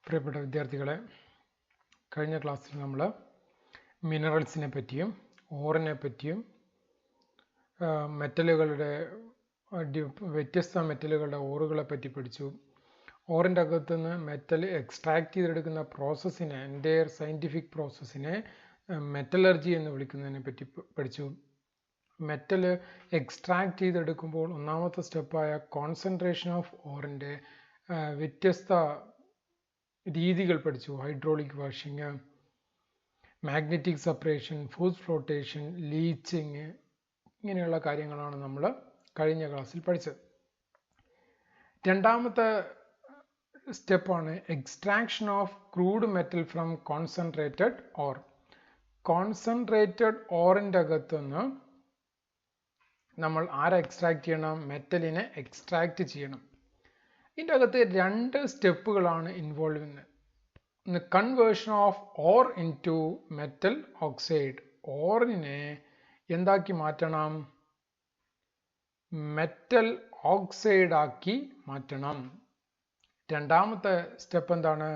പ്രിയപ്പെട്ട വിദ്യാർത്ഥികളെ, കഴിഞ്ഞ ക്ലാസ്സിൽ നമ്മൾ മിനറൽസിനെ പറ്റിയും ഓറിനെ പറ്റിയും മെറ്റലുകളുടെ വ്യത്യസ്ത മെറ്റലുകളുടെ ഓറുകളെ പറ്റി പഠിച്ചു. ഓറിൻ്റെ അകത്തുനിന്ന് മെറ്റൽ എക്സ്ട്രാക്ട് ചെയ്തെടുക്കുന്ന പ്രോസസ്സിനെ, എൻ്റയർ സയൻറ്റിഫിക് പ്രോസസ്സിനെ മെറ്റലർജി എന്ന് വിളിക്കുന്നതിനെ പറ്റി പഠിച്ചു. മെറ്റൽ എക്സ്ട്രാക്ട് ചെയ്തെടുക്കുമ്പോൾ ഒന്നാമത്തെ സ്റ്റെപ്പായ കോൺസെൻട്രേഷൻ ഓഫ് ഓറിൻ്റെ വ്യത്യസ്ത രീതികൾ പഠിച്ചു. Hydraulic washing, magnetic separation, force flotation, leaching, ഇങ്ങനെയുള്ള കാര്യങ്ങളാണ് നമ്മൾ കഴിഞ്ഞ ക്ലാസ്സിൽ പഠിച്ചത്. രണ്ടാമത്തെ സ്റ്റെപ്പാണ് extraction of crude metal from concentrated ore. Concentrated ഓറിൻ്റെ അകത്തുനിന്ന് നമ്മൾ ആരെ എക്സ്ട്രാക്ട് ചെയ്യണം? മെറ്റലിനെ എക്സ്ട്രാക്ട് ചെയ്യണം. ഇതിൻ്റെ അകത്ത് രണ്ട് സ്റ്റെപ്പുകളാണ് ഇൻവോൾവ് ചെയ്യുന്നത്. ഒന്ന് conversion of ore into metal oxide. ഓറിനെ എന്താക്കി മാറ്റണം? മെറ്റൽ ഓക്സൈഡ് ആക്കി മാറ്റണം. രണ്ടാമത്തെ സ്റ്റെപ്പ് എന്താണ്?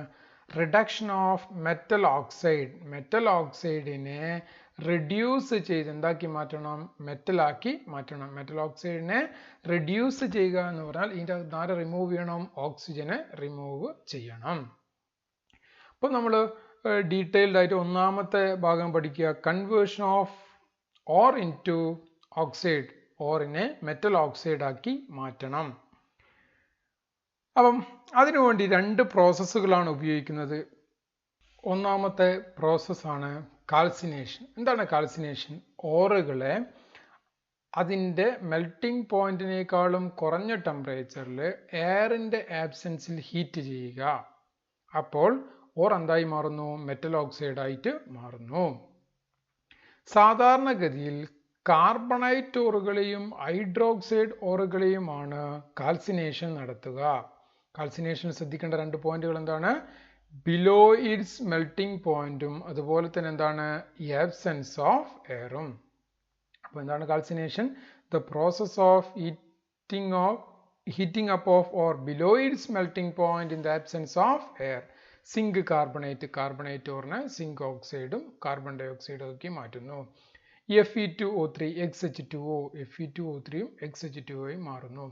Reduction of metal oxide. Metal ഓക്സൈഡിനെ റിഡ്യൂസ് ചെയ്ത് എന്താക്കി മാറ്റണം? മെറ്റലാക്കി മാറ്റണം. മെറ്റൽ ഓക്സൈഡിനെ റിഡ്യൂസ് ചെയ്യുക എന്ന് പറഞ്ഞാൽ ഇതിൻ്റെ ആരെ റിമൂവ് ചെയ്യണം? ഓക്സിജനെ റിമൂവ് ചെയ്യണം. അപ്പോൾ നമ്മൾ ഡീറ്റെയിൽഡ് ആയിട്ട് ഒന്നാമത്തെ ഭാഗം പഠിക്കുക. Conversion of ore into oxide. ഓറിനെ മെറ്റൽ ഓക്സൈഡ് ആക്കി മാറ്റണം. അപ്പം അതിനുവേണ്ടി രണ്ട് പ്രോസസ്സുകളാണ് ഉപയോഗിക്കുന്നത്. ഒന്നാമത്തെ പ്രോസസ്സാണ് കാൽസിനേഷൻ. എന്താണ് കാൽസിനേഷൻ? ഓറുകളെ അതിൻ്റെ മെൽറ്റിംഗ് പോയിന്റിനേക്കാളും കുറഞ്ഞ ടെമ്പറേച്ചറിൽ എയറിൻ്റെ ആബ്സെൻസിൽ ഹീറ്റ് ചെയ്യുക. അപ്പോൾ ഓർ എന്തായി മാറുന്നു? മെറ്റൽ ഓക്സൈഡ് ആയിട്ട് മാറുന്നു. സാധാരണഗതിയിൽ കാർബണൈറ്റ് ഓറുകളെയും ഹൈഡ്രോക്സൈഡ് ഓറുകളെയുമാണ് കാൽസിനേഷൻ നടത്തുക. കാൽസിനേഷൻ ശ്രദ്ധിക്കേണ്ട രണ്ട് പോയിന്റുകൾ എന്താണ്? ബിലോ ഇറ്റ്സ് മെൽറ്റിംഗ് പോയിന്റും അതുപോലെ തന്നെ എന്താണ്? ആബ്സെൻസ് ഓഫ് എയറും. അപ്പോൾ എന്താണ് calcination? The process of heating up of ore below its melting point in the absence of air. Zinc carbonate ഓറിനെ സിങ്ക് ഓക്സൈഡും കാർബൺ ഡൈ ഓക്സൈഡും ആക്കി മാറ്റുന്നു. Fe2O3 XH2O, Fe2O3യും XH2Oയും മാറുന്നു.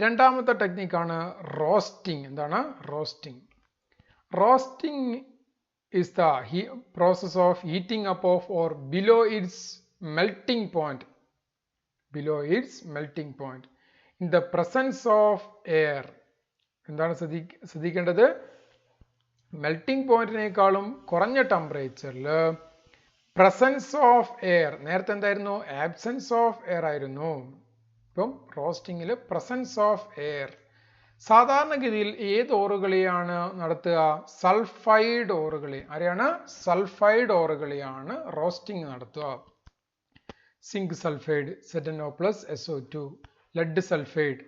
രണ്ടാമത്തെ ടെക്നിക്കാണ് റോസ്റ്റിംഗ്. എന്താണ് റോസ്റ്റിംഗ്? റോസ്റ്റിംഗ് is the process of heating up of or below its melting point in the presence of air. എന്താണ് ശ്രദ്ധിക്കേണ്ടത്? മെൽറ്റിംഗ് പോയിന്റിനേക്കാളും കുറഞ്ഞ ടെമ്പറേച്ചറിൽ പ്രസൻസ് ഓഫ് എയർ. നേരത്തെ എന്തായിരുന്നു? ആബ്സെൻസ് ഓഫ് എയർ ആയിരുന്നു. ഇപ്പം റോസ്റ്റിംഗിൽ പ്രസൻസ് ഓഫ് എയർ. സാധാരണഗതിയിൽ ഏത് ഓറുകളെയാണ് നടത്തുക? സൾഫൈഡ് ഓറുകളെ. ആരെയാണ്? സൾഫൈഡ് ഓറുകളെയാണ് റോസ്റ്റിംഗ് നടത്തുക. Zinc sulphide ZnO+SO2, lead sulphide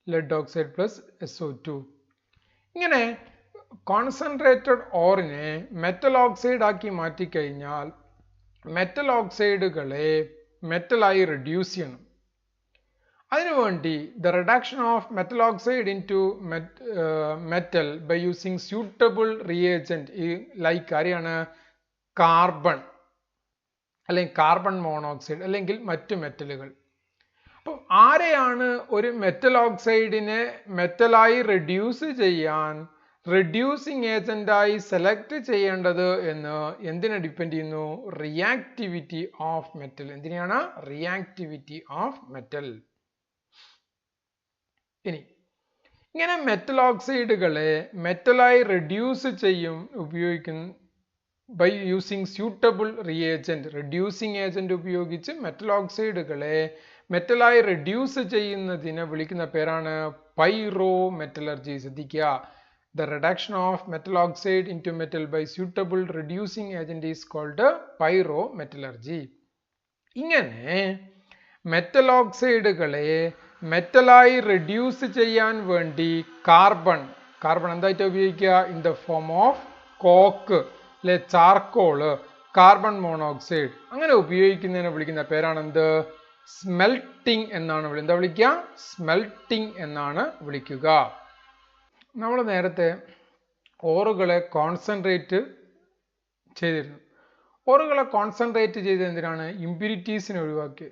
lead oxide +SO2. ഇങ്ങനെ കോൺസെൻട്രേറ്റഡ് ഓറിനെ മെറ്റൽ ഓക്സൈഡ് ആക്കി മാറ്റിക്കഴിഞ്ഞാൽ മെറ്റൽ ഓക്സൈഡുകളെ മെറ്റലായി റെഡ്യൂസ് ചെയ്യണം. അതിനുവേണ്ടി the reduction of metal oxide into metal by using suitable reagent like ആരെയാണ്? കാർബൺ അല്ലെങ്കിൽ കാർബൺ മോണോക്സൈഡ് അല്ലെങ്കിൽ മറ്റു മെറ്റലുകൾ. അപ്പം ആരെയാണ് ഒരു മെറ്റൽ ഓക്സൈഡിനെ മെറ്റലായി റെഡ്യൂസ് ചെയ്യാൻ റെഡ്യൂസിങ് ഏജന്റായി സെലക്ട് ചെയ്യേണ്ടത് എന്ന് എന്തിനെ ഡിപ്പെൻഡ് ചെയ്യുന്നു? Reactivity of metal. എന്തിനാണ്? Reactivity of metal. ഇനി ഇങ്ങനെ മെറ്റൽ ഓക്സൈഡുകളെ മെറ്റലായി റെഡ്യൂസ് ഉപയോഗിക്കുന്ന by using suitable reagent. Reducing agent ഉപയോഗിച്ച് മെറ്റൽ ഓക്സൈഡുകളെ മെറ്റലായി റെഡ്യൂസ് ചെയ്യുന്നതിനെ വിളിക്കുന്ന പേരാണ് പൈറോ മെറ്റലർജി. ശ്രദ്ധിക്കുക. The reduction of metal oxide into metal by suitable reducing agent is called pyrometallurgy. ഇങ്ങനെ മെറ്റൽ ഓക്സൈഡുകളെ മെറ്റലായി റെഡ്യൂസ് ചെയ്യാൻ വേണ്ടി കാർബൺ എന്തായിട്ട് ഉപയോഗിക്കുക? In the form of coke അല്ലെ ചാർക്കോള്, കാർബൺ മോണോക്സൈഡ് അങ്ങനെ ഉപയോഗിക്കുന്നതിനെ വിളിക്കുന്ന പേരാണെന്ത്? സ്മെൽറ്റിംഗ് എന്നാണ് എന്താ വിളിക്കുക? സ്മെൽറ്റിംഗ് എന്നാണ് വിളിക്കുക. നമ്മൾ നേരത്തെ ഓറുകളെ കോൺസെൻട്രേറ്റ് ചെയ്തിരുന്നു. ഓറുകളെ കോൺസെൻട്രേറ്റ് ചെയ്ത് എന്തിനാണ്? ഇമ്പ്യൂരിറ്റീസിനെ ഒഴിവാക്കി.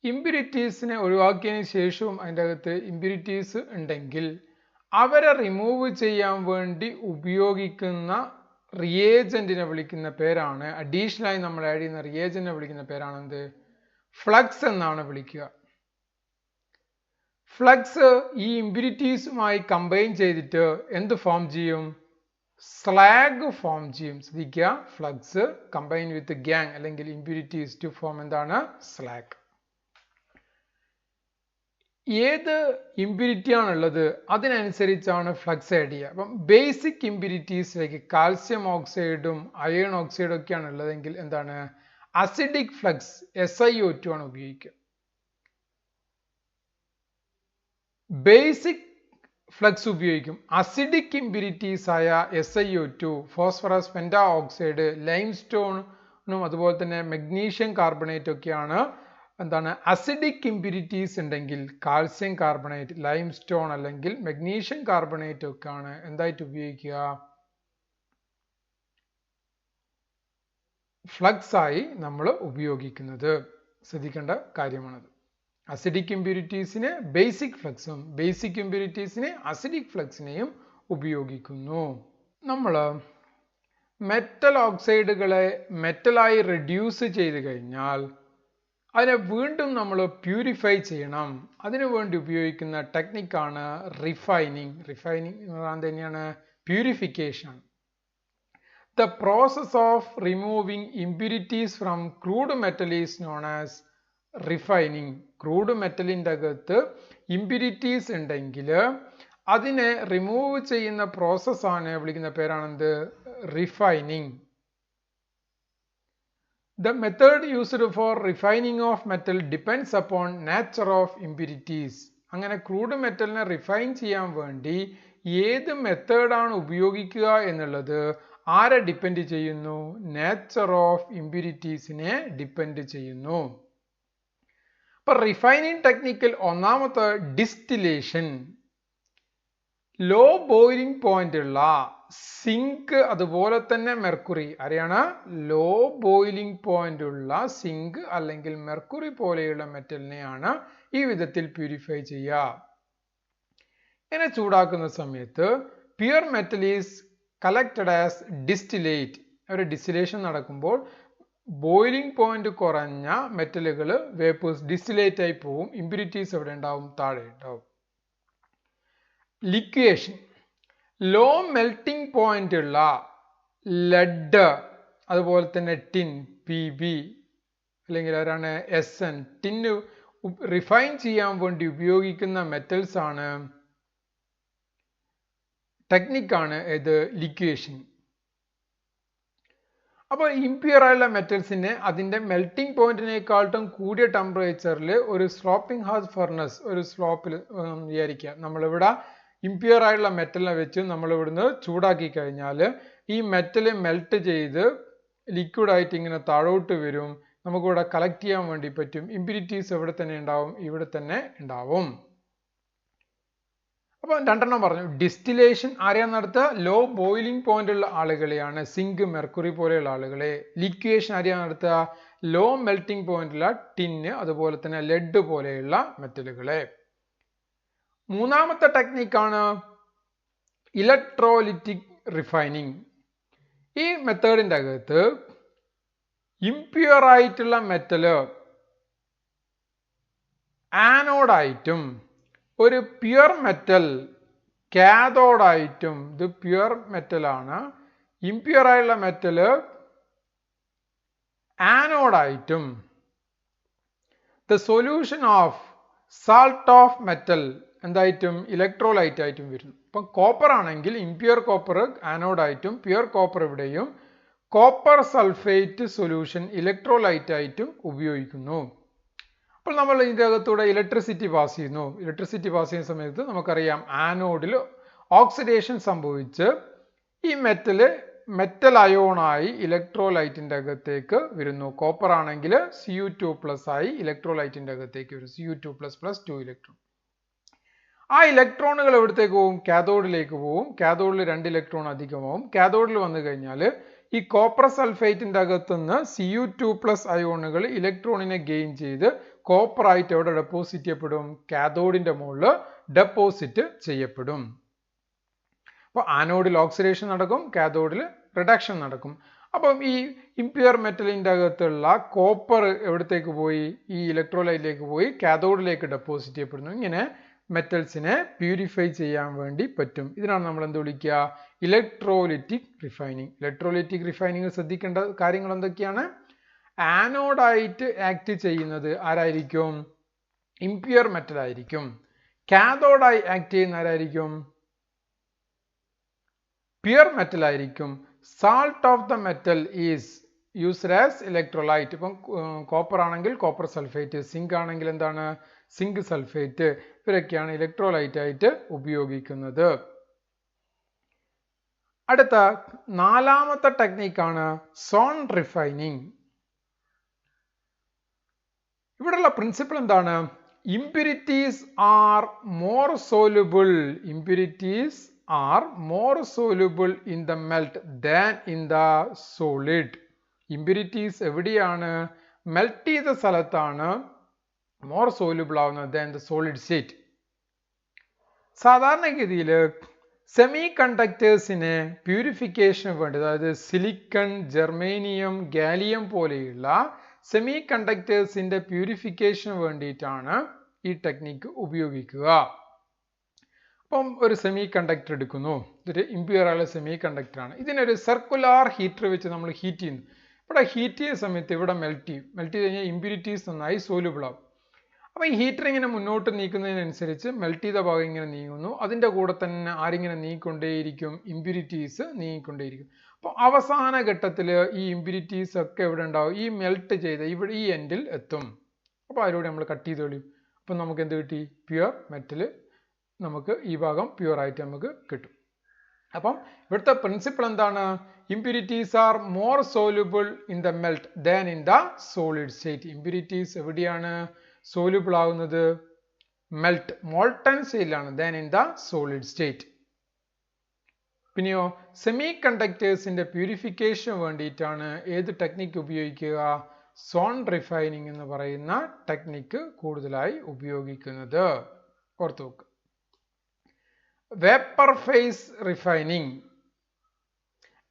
ഇമ്പ്യൂരിറ്റീസിനെ ഒഴിവാക്കിയതിന് ശേഷവും അതിൻ്റെ അകത്ത് ഇമ്പ്യൂരിറ്റീസ് ഉണ്ടെങ്കിൽ അവരെ റിമൂവ് ചെയ്യാൻ വേണ്ടി ഉപയോഗിക്കുന്ന റിയേജന്റിനെ വിളിക്കുന്ന പേരാണ്, അഡീഷണലായി നമ്മൾ ആഡ് ചെയ്യുന്ന റിയേജന്റിനെ വിളിക്കുന്ന പേരാണ് എന്ത്? ഫ്ലക്സ് എന്നാണ് വിളിക്കുക. ഫ്ലക്സ് ഈ ഇമ്പ്യൂരിറ്റീസുമായി കമ്പൈൻ ചെയ്തിട്ട് എന്ത് ഫോം ചെയ്യും? സ്ലാഗ് ഫോം ചെയ്യും. ശ്രദ്ധിക്കുക, ഫ്ലക്സ് കമ്പൈൻ വിത്ത് ഗ്യാങ് അല്ലെങ്കിൽ ഇമ്പ്യൂരിറ്റീസ് ടു ഫോം എന്താണ്? സ്ലാഗ്. ഏത് ഇമ്പ്യൂരിറ്റി ആണുള്ളത് അതിനനുസരിച്ചാണ് ഫ്ലക്സ് ആഡ് ചെയ്യുക. അപ്പം ബേസിക് ഇമ്പ്യൂരിറ്റീസിലേക്ക് കാൽസ്യം ഓക്സൈഡും അയൺ ഓക്സൈഡും ഒക്കെയാണ് ഉള്ളതെങ്കിൽ എന്താണ്? അസിഡിക് ഫ്ലക്സ് SiO2 ആണ് ഉപയോഗിക്കുക. ബേസിക് ഫ്ലക്സ് ഉപയോഗിക്കും. അസിഡിക് ഇമ്പ്യൂരിറ്റീസ് ആയ SiO2, ഫോസ്ഫറസ് പെന്റാ ഓക്സൈഡ്, ലൈംസ്റ്റോണും അതുപോലെ തന്നെ മഗ്നീഷ്യം കാർബണേറ്റ് ഒക്കെയാണ് എന്താണ്? അസിഡിക് ഇമ്പ്യൂരിറ്റീസ് ഉണ്ടെങ്കിൽ കാൽസ്യം കാർബണേറ്റ്, ലൈംസ്റ്റോൺ അല്ലെങ്കിൽ മഗ്നീഷ്യം കാർബണേറ്റ് ഒക്കെയാണ് എന്തായിട്ട് ഉപയോഗിക്കുക? ഫ്ലക്സ് ആയി നമ്മൾ ഉപയോഗിക്കുന്നത്. ശ്രദ്ധിക്കേണ്ട കാര്യമാണത്. അസിഡിക് ഇമ്പ്യൂരിറ്റീസിന് ബേസിക് ഫ്ലക്സും ബേസിക് ഇമ്പ്യൂരിറ്റീസിന് അസിഡിക് ഫ്ലക്സിനെയും ഉപയോഗിക്കുന്നു. നമ്മൾ മെറ്റൽ ഓക്സൈഡുകളെ മെറ്റലായി റെഡ്യൂസ് ചെയ്ത് കഴിഞ്ഞാൽ അതിനെ വീണ്ടും നമ്മൾ പ്യൂരിഫൈ ചെയ്യണം. അതിനു വേണ്ടി ഉപയോഗിക്കുന്ന ടെക്നിക്കാണ് റിഫൈനിങ്. റിഫൈനിങ് എന്ന് പറയുന്നത് തന്നെയാണ് purification. The process of removing impurities from crude metal is known as refining. Crude മെറ്റലിൻ്റെ അകത്ത് ഇമ്പ്യൂരിറ്റീസ് ഉണ്ടെങ്കിൽ അതിനെ റിമൂവ് ചെയ്യുന്ന പ്രോസസ്സാണ് വിളിക്കുന്ന പേരാണെന്ത്? Refining. The method used for refining of metal depends upon nature of impurities. അങ്ങനെ ക്രൂഡ് മെറ്റലിനെ റിഫൈൻ ചെയ്യാൻ വേണ്ടി ഏത് മെത്തേഡാണ് ഉപയോഗിക്കുക എന്നുള്ളത് ആരെ ഡിപ്പെൻഡ് ചെയ്യുന്നു? നേച്ചർ ഓഫ് ഇമ്പ്യൂരിറ്റീസിനെ ഡിപ്പെൻഡ് ചെയ്യുന്നു. അപ്പൊ റിഫൈനിങ് ടെക്നിക്കിൽ ഒന്നാമത്തെ ഡിസ്റ്റിലേഷൻ. ലോ ബോയിലിംഗ് പോയിന്റ് ഉള്ള സിങ്ക് അതുപോലെ തന്നെ മെർക്കുറി, അറിയാണ്? ലോ ബോയിലിംഗ് പോയിന്റ് ഉള്ള സിങ്ക് അല്ലെങ്കിൽ മെർക്കുറി പോലെയുള്ള മെറ്റലിനെയാണ് ഈ വിധത്തിൽ പ്യൂരിഫൈ ചെയ്യുക. ഇങ്ങനെ ചൂടാക്കുന്ന സമയത്ത് pure metal is collected as distillate. ഒരു ഡിസ്റ്റിലേഷൻ നടക്കുമ്പോൾ ബോയിലിംഗ് പോയിന്റ് കുറഞ്ഞ മെറ്റലുകൾ വേപ്പേഴ്സ് ഡിസ്റ്റിലേറ്റ് ആയി പോവും. ഇമ്പ്യൂരിറ്റീസ് എവിടെ ഉണ്ടാവും? താഴെ ഉണ്ടാവും. ലിക്വേഷൻ. ലോ മെൽറ്റിംഗ് പോയിന്റ് ഉള്ള ലെഡ് അതുപോലെ തന്നെ ടിൻ PB അല്ലെങ്കിൽ ആരാണ്? SN. ടിന്ന് റിഫൈൻ ചെയ്യാൻ വേണ്ടി ഉപയോഗിക്കുന്ന മെറ്റൽസ് ആണ്, ടെക്നിക്കാണ് ഏത്? ലിക്വേഷൻ. അപ്പോൾ ഇംപ്യൂർ ആയുള്ള മെറ്റൽസിനെ അതിൻ്റെ മെൽറ്റിംഗ് പോയിന്റിനേക്കാളും കൂടിയ ടെമ്പറേച്ചറിൽ ഒരു സ്ലോപ്പിംഗ് ഹാർഡ് ഫർണസ്, ഒരു സ്ലോപ്പിൽ വിചാരിക്കുക, നമ്മളിവിടെ ഇംപ്യൂർ ആയുള്ള മെറ്റലിനെ വെച്ച് നമ്മൾ ഇവിടുന്ന് ചൂടാക്കി കഴിഞ്ഞാൽ ഈ മെറ്റൽ മെൽറ്റ് ചെയ്ത് ലിക്വിഡായിട്ട് ഇങ്ങനെ താഴോട്ട് വരും. നമുക്കിവിടെ കളക്ട് ചെയ്യാൻ വേണ്ടി പറ്റും. ഇമ്പ്യൂരിറ്റീസ് എവിടെ തന്നെ ഉണ്ടാവും? ഇവിടെ തന്നെ ഉണ്ടാവും. അപ്പോൾ രണ്ടെണ്ണം പറഞ്ഞു. ഡിസ്റ്റിലേഷൻ ആരെയാണ് നടത്തുക? ലോ ബോയിലിംഗ് പോയിന്റ് ഉള്ള ആളുകളെയാണ്, സിങ്ക് മെർക്കുറി പോലെയുള്ള ആളുകളെ. ലിക്വേഷൻ ആരെയാണ് നടത്തുക? ലോ മെൽറ്റിംഗ് പോയിന്റ് ഉള്ള ടിന്ന് അതുപോലെ തന്നെ ലെഡ് പോലെയുള്ള മെറ്റലുകളെ. മൂന്നാമത്തെ ടെക്നിക്കാണ് ഇലക്ട്രോലിറ്റിക് റിഫൈനിങ്. ഈ മെത്തേഡിൻ്റെ അകത്ത് ഇംപ്യൂർ ആയിട്ടുള്ള മെറ്റല് ആനോഡായിട്ടും ഒരു പ്യുർ മെറ്റൽ കാഥോഡായിട്ടും, ഇത് പ്യുർ മെറ്റലാണ്, ഇംപ്യൂർ ആയുള്ള മെറ്റല് ആനോഡായിട്ടും, the solution of salt of metal എന്തായിട്ടും? ഇലക്ട്രോലൈറ്റ് ആയിട്ടും വരുന്നു. ഇപ്പം കോപ്പർ ആണെങ്കിൽ ഇംപ്യൂർ കോപ്പർ ആനോഡായിട്ടും പ്യുർ കോപ്പർ ഇവിടെയും കോപ്പർ സൾഫേറ്റ് സൊല്യൂഷൻ ഇലക്ട്രോലൈറ്റ് ആയിട്ടും ഉപയോഗിക്കുന്നു. അപ്പോൾ നമ്മൾ ഇതിൻ്റെ അകത്തൂടെ ഇലക്ട്രിസിറ്റി പാസ് ചെയ്യുന്നു. ഇലക്ട്രിസിറ്റി പാസ് ചെയ്യുന്ന സമയത്ത് നമുക്കറിയാം ആനോഡിൽ ഓക്സിഡേഷൻ സംഭവിച്ച് ഈ മെറ്റൽ അയോണായി ഇലക്ട്രോലൈറ്റിൻ്റെ അകത്തേക്ക് വരുന്നു. കോപ്പർ ആണെങ്കിൽ Cu2+ ആയി ഇലക്ട്രോലൈറ്റിൻ്റെ അകത്തേക്ക് വരും. Cu2++2 electron. ആ ഇലക്ട്രോണുകൾ എവിടത്തേക്ക് പോകും? കാഥോഡിലേക്ക് പോകും. കാഥോഡിൽ 2 ഇലക്ട്രോൺ അധികമാവും. കാഥോഡിൽ വന്നു കഴിഞ്ഞാൽ ഈ കോപ്പർ സൾഫേറ്റിന്റെ അകത്തുനിന്ന് Cu2+ അയോണുകൾ ഇലക്ട്രോണിനെ ഗെയിൻ ചെയ്ത് കോപ്പർ ആയിട്ട് എവിടെ ഡെപ്പോസിറ്റ് ചെയ്യപ്പെടും? കാഥോഡിന്റെ മുകളിൽ ഡെപ്പോസിറ്റ് ചെയ്യപ്പെടും. അപ്പോൾ ആനോഡിൽ ഓക്സിഡേഷൻ നടക്കും, കാഥോഡിൽ റിഡക്ഷൻ നടക്കും. അപ്പം ഈ ഇംപ്യൂർ മെറ്റലിന്റെ അകത്തുള്ള കോപ്പർ എവിടത്തേക്ക് പോയി? ഈ ഇലക്ട്രോലൈറ്റിലേക്ക് പോയി കാഥോഡിലേക്ക് ഡെപ്പോസിറ്റ് ചെയ്യപ്പെടുന്നു. ഇങ്ങനെ മെറ്റൽസിനെ പ്യൂരിഫൈ ചെയ്യാൻ വേണ്ടി പറ്റും. ഇതിനാണ് നമ്മൾ എന്ത് വിളിക്കുക? Electrolytic refining. ഇലക്ട്രോലിറ്റിക് റിഫൈനിങ് ശ്രദ്ധിക്കേണ്ട കാര്യങ്ങൾ എന്തൊക്കെയാണ്? ആനോഡായിട്ട് ആക്ട് ചെയ്യുന്നത് ആരായിരിക്കും? ഇംപ്യൂർ മെറ്റൽ ആയിരിക്കും. കാഥോഡായി ആക്ട് ചെയ്യുന്ന ആരായിരിക്കും? പ്യൂർ മെറ്റൽ ആയിരിക്കും. Salt of the metal is used as electrolyte. ഇപ്പം കോപ്പർ ആണെങ്കിൽ കോപ്പർ സൾഫേറ്റ്, സിങ്ക് ആണെങ്കിൽ എന്താണ്? Zinc sulphate. ഇവരൊക്കെയാണ് ഇലക്ട്രോലൈറ്റ് ആയിട്ട് ഉപയോഗിക്കുന്നത്. അടുത്ത 4ാമത്തെ ടെക്നിക്കാണ് സോൺ റിഫൈനിങ്. ഇവിടെയുള്ള പ്രിൻസിപ്പിൾ എന്താണ്? Impurities are more soluble. Impurities are more soluble in the melt than in the solid. Impurities എവിടെയാണ്? മെൽറ്റ് ചെയ്ത സ്ഥലത്താണ് more soluble ആവുന്നത് than the solid state. സാധാരണഗതിയിൽ സെമി കണ്ടക്ടേഴ്സിനെ പ്യൂരിഫിക്കേഷന് വേണ്ടി, അതായത് സിലിക്കൺ, ജെർമേനിയം, ഗാലിയം പോലെയുള്ള സെമി കണ്ടക്ടേഴ്സിന്റെ പ്യൂരിഫിക്കേഷന് വേണ്ടിയിട്ടാണ് ഈ ടെക്നിക്ക് ഉപയോഗിക്കുക. അപ്പം ഒരു സെമി കണ്ടക്ടർ എടുക്കുന്നു. ഇതൊരു ഇംപ്യൂർ ആയുള്ള സെമി കണ്ടക്ടറാണ്. ഇതിനൊരു സർക്കുലാർ ഹീറ്റർ വെച്ച് നമ്മൾ ഹീറ്റ് ചെയ്യുന്നു. ഇവിടെ ഹീറ്റ് ചെയ്യുന്ന സമയത്ത് ഇവിടെ മെൽറ്റ് ചെയ്യും. മെൽറ്റ് ചെയ്ത് കഴിഞ്ഞാൽ ഇംപ്യൂരിറ്റീസ് നന്നായി സോലുബിൾ ആവും. അപ്പോൾ ഈ ഹീറ്റർ ഇങ്ങനെ മുന്നോട്ട് നീക്കുന്നതിനനുസരിച്ച് മെൽറ്റ് ചെയ്ത ഭാഗം ഇങ്ങനെ നീങ്ങുന്നു. അതിൻ്റെ കൂടെ തന്നെ ആരിങ്ങനെ നീങ്ങിക്കൊണ്ടേയിരിക്കും? ഇംപ്യൂരിറ്റീസ് നീങ്ങിക്കൊണ്ടേയിരിക്കും. അപ്പോൾ അവസാന ഘട്ടത്തിൽ ഈ ഇംപ്യൂരിറ്റീസ് ഒക്കെ എവിടെ ഉണ്ടാവും? ഈ മെൽറ്റ് ചെയ്ത ഇവിടെ ഈ എൻഡിൽ എത്തും. അപ്പോൾ അതിലൂടെ നമ്മൾ കട്ട് ചെയ്ത് കളയും. അപ്പം നമുക്ക് എന്ത് കിട്ടി? Pure metal. നമുക്ക് ഈ ഭാഗം പ്യുവർ ആയിട്ട് നമുക്ക് കിട്ടും. അപ്പം ഇവിടുത്തെ പ്രിൻസിപ്പിൾ എന്താണ്? Impurities are more soluble in the melt than in the solid state. Impurities എവിടെയാണ് സോലുബിൾ ആവുന്നത്? മെൽറ്റ്, മോൾട്ടൺ സ്റ്റേറ്റിലാണ്, than in the solid state. പിന്നെയോ സെമി കണ്ടക്ടേഴ്സിന്റെ പ്യൂരിഫിക്കേഷൻ വേണ്ടിയിട്ടാണ് ഏത് ടെക്നിക്ക് ഉപയോഗിക്കുക? സോൺ റിഫൈനിങ് എന്ന് പറയുന്ന ടെക്നിക്ക് കൂടുതലായി ഉപയോഗിക്കുന്നത്. ഓർത്തു വെക്കുക. Vapour phase refining.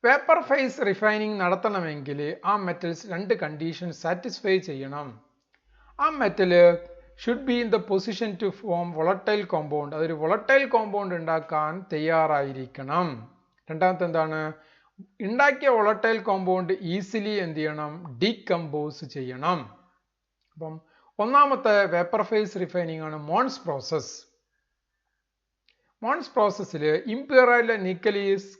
Vapour phase refining നടത്തണമെങ്കിൽ ആ മെറ്റൽസ് 2 കണ്ടീഷൻ സാറ്റിസ്ഫൈ ചെയ്യണം. ആ metal should be in the position to form volatile compound. അതൊരു വോളട്ടൈൽ കോമ്പൗണ്ട് ഉണ്ടാക്കാൻ തയ്യാറായിരിക്കണം. രണ്ടാമത്തെ എന്താണ്? ഉണ്ടാക്കിയ വോളട്ടൈൽ കോമ്പൗണ്ട് ഈസിലി എന്ത് ചെയ്യണം? ഡീകമ്പോസ് ചെയ്യണം. അപ്പം ഒന്നാമത്തെ വേപ്പർ ഫേസ് റിഫൈനിങ് ആണ് മോൺസ് പ്രോസസ്. മോൺസ് പ്രോസസ്സിൽ ഇംപ്യൂറായിട്ടുള്ള nickel is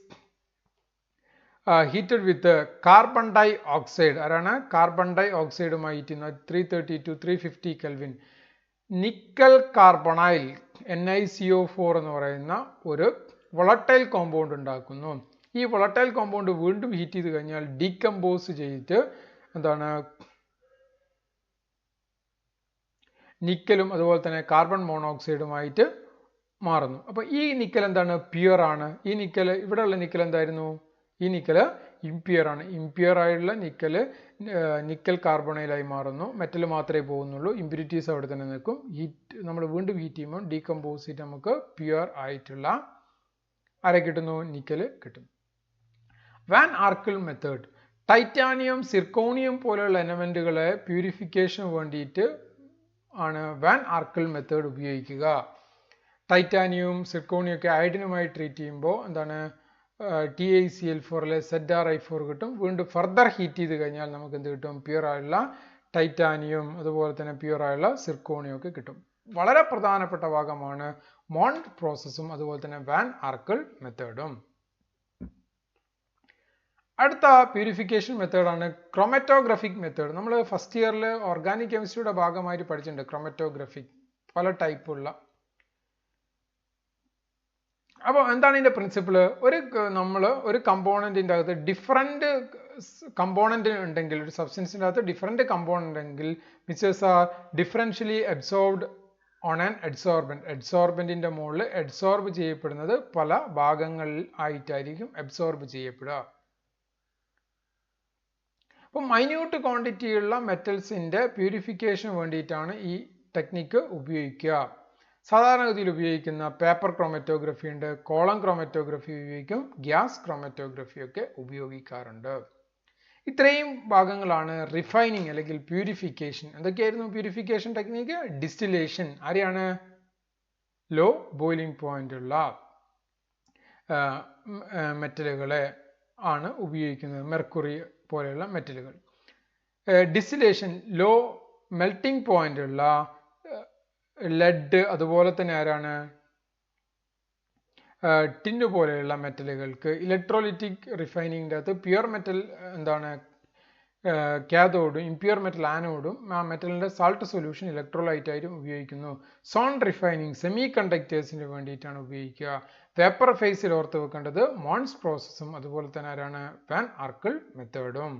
heated with carbon dioxide. ആരാണ്? കാർബൺ ഡൈ ഓക്സൈഡുമായി ഹീറ്റ് ചെയ്യുന്നത് 330 to 350 kelvin. Nickel carbonyl NiCO4 എന്ന് പറയുന്ന ഒരു വോളട്ടൈൽ കോമ്പൗണ്ട് ഉണ്ടാക്കുന്നു. ഈ വോളട്ടൈൽ കോമ്പൗണ്ട് വീണ്ടും ഹീറ്റ് ചെയ്ത് കഴിഞ്ഞാൽ ഡീകമ്പോസ് ചെയ്തിട്ട് എന്താണ്? നിക്കലും അതുപോലെ തന്നെ കാർബൺ മോണോക്സൈഡുമായിട്ട് മാറുന്നു. അപ്പോൾ ഈ നിക്കൽ എന്താണ്? പ്യുവർ ആണ്. ഈ നിക്കൽ, ഇവിടെയുള്ള നിക്കൽ എന്തായിരുന്നു? ഈ നിക്കൽ ഇംപ്യുവർ ആണ്. ഇംപ്യുവർ ആയിട്ടുള്ള നിക്കൽ കാർബണൈലായി മാറുന്നു. മെറ്റൽ മാത്രമേ പോകുന്നുള്ളൂ. ഇംപ്യൂരിറ്റീസ് അവിടെ തന്നെ നിൽക്കും. നമ്മൾ വീണ്ടും ഹീറ്റ് ചെയ്യുമ്പോൾ ഡീകമ്പോസ് ചെയ്ത് നമുക്ക് പ്യുവർ ആയിട്ടുള്ള ആരെ കിട്ടുന്നു? നിക്കൽ കിട്ടും. Van Arkel method. Titanium, zirconium പോലെയുള്ള എലമെന്റുകളെ പ്യൂരിഫിക്കേഷൻ വേണ്ടിയിട്ട് ആണ് വാൻ ആർക്കിൾ മെത്തേഡ് ഉപയോഗിക്കുക. ടൈറ്റാനിയവും സിർക്കോണിയം ഒക്കെ അയഡിനുമായി ട്രീറ്റ് ചെയ്യുമ്പോൾ എന്താണ്? TiCl4 ZrI4 കിട്ടും. വീണ്ടും ഫർദർ ഹീറ്റ് ചെയ്ത് കഴിഞ്ഞാൽ നമുക്ക് എന്ത് കിട്ടും? പ്യുവർ ആയുള്ള ടൈറ്റാനിയം അതുപോലെ തന്നെ പ്യുവർ ആയുള്ള സിർക്കോണിയം ഒക്കെ കിട്ടും. വളരെ പ്രധാനപ്പെട്ട ഭാഗമാണ് മോൺസ് പ്രോസസ്സും അതുപോലെ തന്നെ വാൻ ആർക്കിൾ മെത്തേഡും. അടുത്ത പ്യൂരിഫിക്കേഷൻ മെത്തേഡാണ് ക്രോമറ്റോഗ്രാഫിക് മെത്തേഡ്. നമ്മൾ ഫസ്റ്റ് ഇയറിൽ ഓർഗാനിക് കെമിസ്ട്രിയുടെ ഭാഗമായിട്ട് പഠിച്ചിട്ടുണ്ട് ക്രോമറ്റോഗ്രാഫിക്, പല ടൈപ്പുള്ള. അപ്പോൾ എന്താണ് ഇതിൻ്റെ പ്രിൻസിപ്പിൾ? നമ്മൾ ഒരു കമ്പോണൻറ്റിൻ്റെ അകത്ത് ഡിഫറെൻറ്റ് കമ്പോണൻറ്റ് ഉണ്ടെങ്കിൽ, ഒരു സബ്സ്റ്റൻസിൻ്റെ അകത്ത് ഡിഫറെൻറ്റ് കമ്പോണൻ്റ് ഉണ്ടെങ്കിൽ which is are differentially absorbed on an adsorbent. അഡ്സോർബൻറ്റിൻ്റെ മുകളിൽ അഡ്സോർബ് ചെയ്യപ്പെടുന്നത് പല ഭാഗങ്ങളിൽ ആയിട്ടായിരിക്കും അബ്സോർബ് ചെയ്യപ്പെടുക. അപ്പോൾ മൈന്യൂട്ട് ക്വാണ്ടിറ്റിയുള്ള മെറ്റൽസിൻ്റെ പ്യൂരിഫിക്കേഷന് വേണ്ടിയിട്ടാണ് ഈ ടെക്നിക്ക് ഉപയോഗിക്കുക. സാധാരണഗതിയിൽ ഉപയോഗിക്കുന്ന പേപ്പർ ക്രോമറ്റോഗ്രഫി ഉണ്ട്, കോളം ക്രോമറ്റോഗ്രഫി ഉപയോഗിക്കും, ഗ്യാസ് ക്രോമറ്റോഗ്രഫി ഒക്കെ ഉപയോഗിക്കാറുണ്ട്. ഇത്രയും ഭാഗങ്ങളാണ് റിഫൈനിങ് അല്ലെങ്കിൽ പ്യൂരിഫിക്കേഷൻ. എന്തൊക്കെയായിരുന്നു പ്യൂരിഫിക്കേഷൻ ടെക്നിക്ക്? ഡിസ്റ്റിലേഷൻ. ആരെയാണ്? ലോ ബോയിലിംഗ് പോയിന്റ് ഉള്ള മെറ്റലുകളെ ആണ് ഉപയോഗിക്കുന്നത്, മെർക്കുറി പോലെയുള്ള മെറ്റലുകൾ. ഡിസ്റ്റിലേഷൻ ലോ മെൽറ്റിംഗ് പോയിന്റ് ഉള്ള ലെഡ്, അതുപോലെ തന്നെ ആരാണ്? ടിന്ന് പോലെയുള്ള മെറ്റലുകൾക്ക്. ഇലക്ട്രോലിറ്റിക് റിഫൈനിങ്ങിൻ്റെ അകത്ത് പ്യുവർ മെറ്റൽ എന്താണ് കാഥോഡും ഇംപ്യുവർ മെറ്റൽ ആനോഡും ആ മെറ്റലിൻ്റെ സാൾട്ട് സൊല്യൂഷൻ ഇലക്ട്രോലൈറ്റ് ആയിട്ടും ഉപയോഗിക്കുന്നു. സോൺ റിഫൈനിങ് സെമി കണ്ടക്ടേഴ്സിന് വേണ്ടിയിട്ടാണ് ഉപയോഗിക്കുക. വേപ്പർ ഫേസിൽ ഓർത്ത് വെക്കേണ്ടത് മോൺസ് പ്രോസസ്സും അതുപോലെ തന്നെ ആരാണ്? വാൻ ആർക്കിൾ മെത്തേഡും.